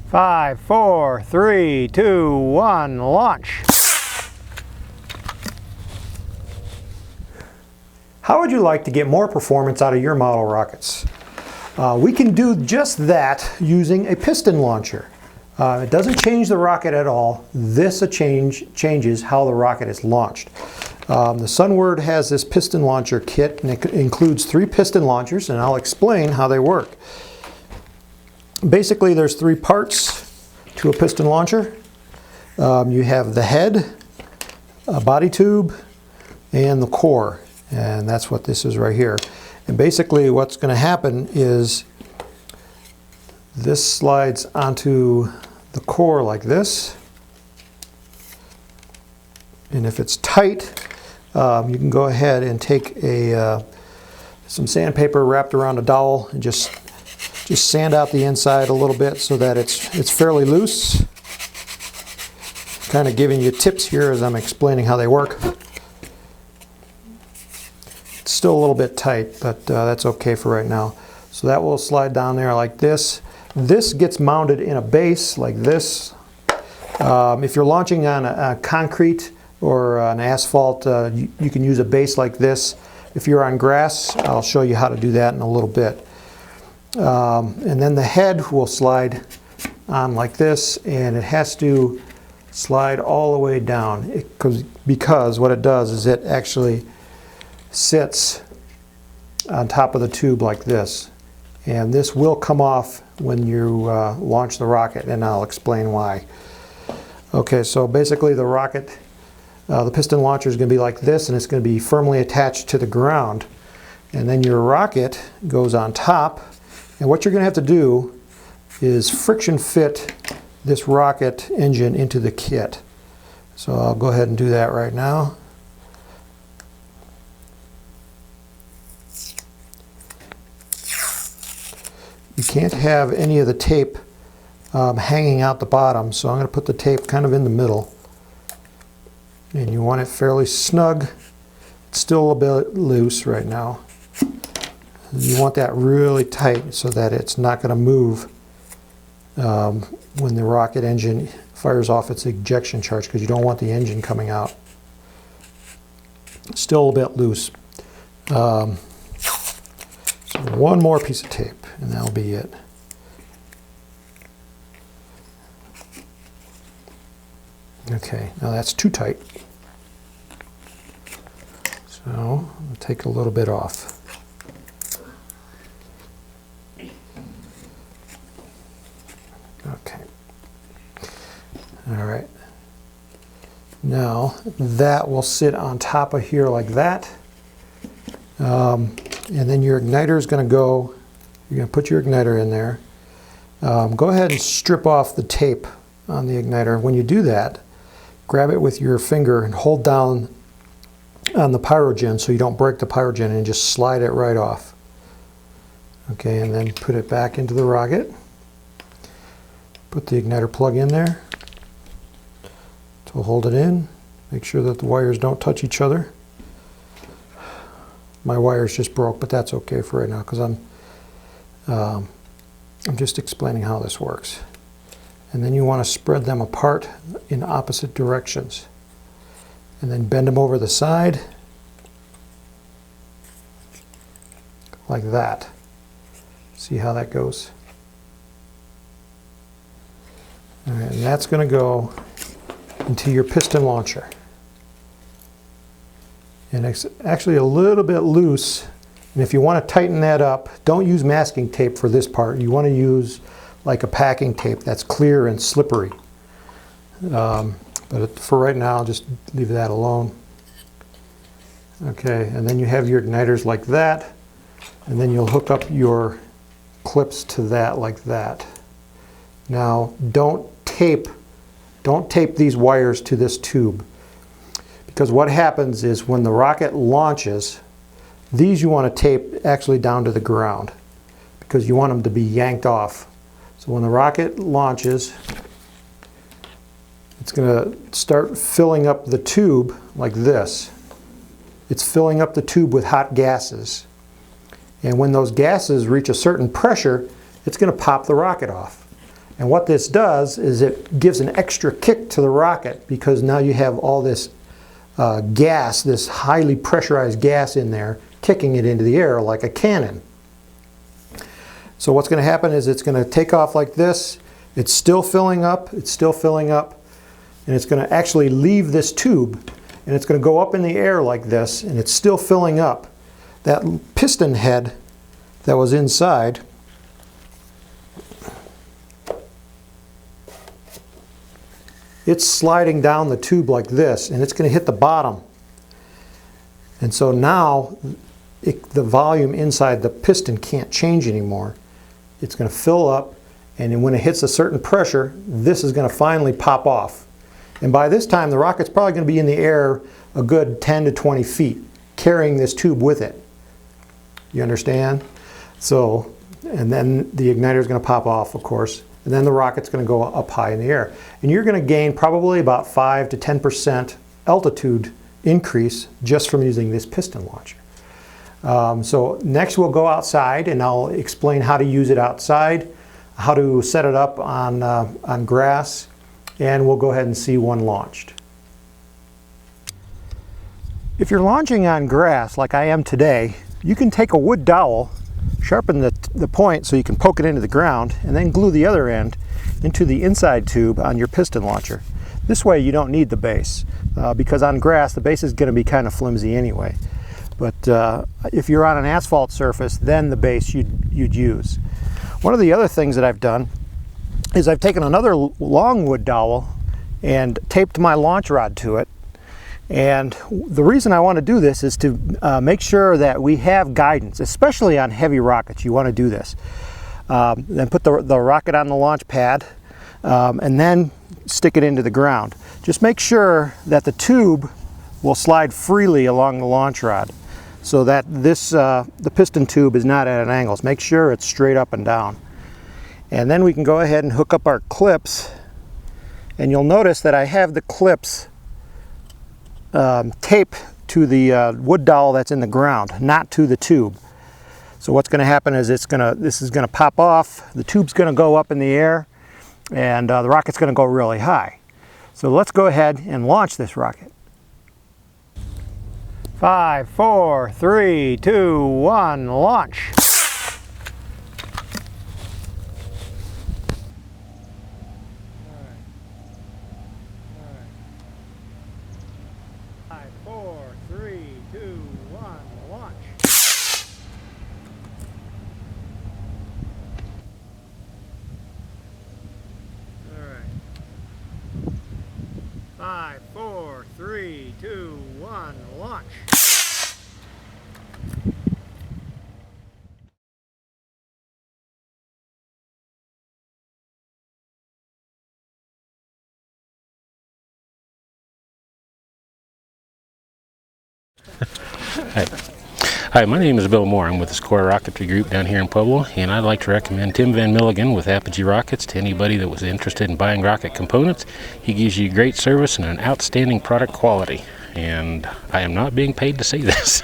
5, 4, 3, 2, 1, launch. How would you like to get more performance out of your model rockets? We can do just that using a piston launcher. It doesn't change the rocket at all. This changes how the rocket is launched. The Sunward has this piston launcher kit, and it includes 3 piston launchers, and I'll explain how they work. Basically, there's 3 parts to a piston launcher. You have the head, a body tube, and the core, and that's what this is right here. And basically what's going to happen is this slides onto the core like this, and if it's tight, you can go ahead and take some sandpaper wrapped around a dowel and just sand out the inside a little bit so that it's fairly loose. Kind of giving you tips here as I'm explaining how they work. It's still a little bit tight, but that's okay for right now. So that will slide down there like this. This gets mounted in a base like this. If you're launching on a concrete or an asphalt, you can use a base like this. If you're on grass, I'll show you how to do that in a little bit. And then the head will slide on like this, and it has to slide all the way down because what it does is it actually sits on top of the tube like this, and this will come off when you launch the rocket, and I'll explain why. Okay, so basically the rocket, the piston launcher is going to be like this, and it's going to be firmly attached to the ground, and then your rocket goes on top, and what you're going to have to do is friction fit this rocket engine into the kit. So I'll go ahead and do that right now. You can't have any of the tape hanging out the bottom, so I'm going to put the tape kind of in the middle. And you want it fairly snug. It's still a bit loose right now. You want that really tight so that it's not going to move when the rocket engine fires off its ejection charge, because you don't want the engine coming out. Still a bit loose. So one more piece of tape, and that'll be it. Okay, now that's too tight. So I'll take a little bit off. Okay. All right. Now that will sit on top of here like that. And then your igniter is going to go, you're going to put your igniter in there. Go ahead and strip off the tape on the igniter. When you do that, grab it with your finger and hold down on the pyrogen so you don't break the pyrogen, and just slide it right off. Okay, and then put it back into the rocket. Put the igniter plug in there. So hold it in. Make sure that the wires don't touch each other. My wires just broke, but that's okay for right now because I'm just explaining how this works. And then you want to spread them apart in opposite directions. And then bend them over the side like that. See how that goes? All right, and that's going to go into your piston launcher. And it's actually a little bit loose, and if you want to tighten that up, don't use masking tape for this part. You want to use like a packing tape that's clear and slippery. But for right now, I'll just leave that alone. Okay, and then you have your igniters like that, and then you'll hook up your clips to that like that. Now, don't tape these wires to this tube, because what happens is when the rocket launches, these you want to tape actually down to the ground because you want them to be yanked off. So when the rocket launches, it's going to start filling up the tube like this. It's filling up the tube with hot gases. And when those gases reach a certain pressure, it's going to pop the rocket off. And what this does is it gives an extra kick to the rocket, because now you have all this gas, this highly pressurized gas in there, kicking it into the air like a cannon. So what's going to happen is it's going to take off like this. It's still filling up, it's still filling up, and it's going to actually leave this tube, and it's going to go up in the air like this, and it's still filling up. That piston head that was inside, it's sliding down the tube like this, and it's going to hit the bottom. And so now the volume inside the piston can't change anymore. It's going to fill up, and then when it hits a certain pressure, this is going to finally pop off. And by this time, the rocket's probably going to be in the air a good 10 to 20 feet, carrying this tube with it. You understand? So, and then the igniter is going to pop off, of course, and then the rocket's going to go up high in the air. And you're going to gain probably about 5 to 10% altitude increase just from using this piston launcher. So next we'll go outside, and I'll explain how to use it outside, how to set it up on grass, and we'll go ahead and see one launched. If you're launching on grass like I am today, you can take a wood dowel, sharpen the point so you can poke it into the ground, and then glue the other end into the inside tube on your piston launcher. This way you don't need the base, because on grass the base is going to be kind of flimsy anyway. But if you're on an asphalt surface, then the base you'd use. One of the other things that I've done is I've taken another long wood dowel and taped my launch rod to it. And the reason I want to do this is to make sure that we have guidance, especially on heavy rockets. You want to do this. Then put the rocket on the launch pad, and then stick it into the ground. Just make sure that the tube will slide freely along the launch rod, so that the piston tube is not at an angle. So make sure it's straight up and down. And then we can go ahead and hook up our clips, and you'll notice that I have the clips taped to the wood dowel that's in the ground, not to the tube. So what's going to happen is this is going to pop off, the tube's going to go up in the air, and the rocket's going to go really high. So let's go ahead and launch this rocket. 5, 4, 3, 2, 1, launch! 5, 4, 3, 2, 1, launch! All right. 5, 4, 3, 2, 1, launch! Hi, my name is Bill Moore. I'm with the Score Rocketry Group down here in Pueblo, and I'd like to recommend Tim Van Milligan with Apogee Rockets to anybody that was interested in buying rocket components. He gives you great service and an outstanding product quality, and I am not being paid to say this.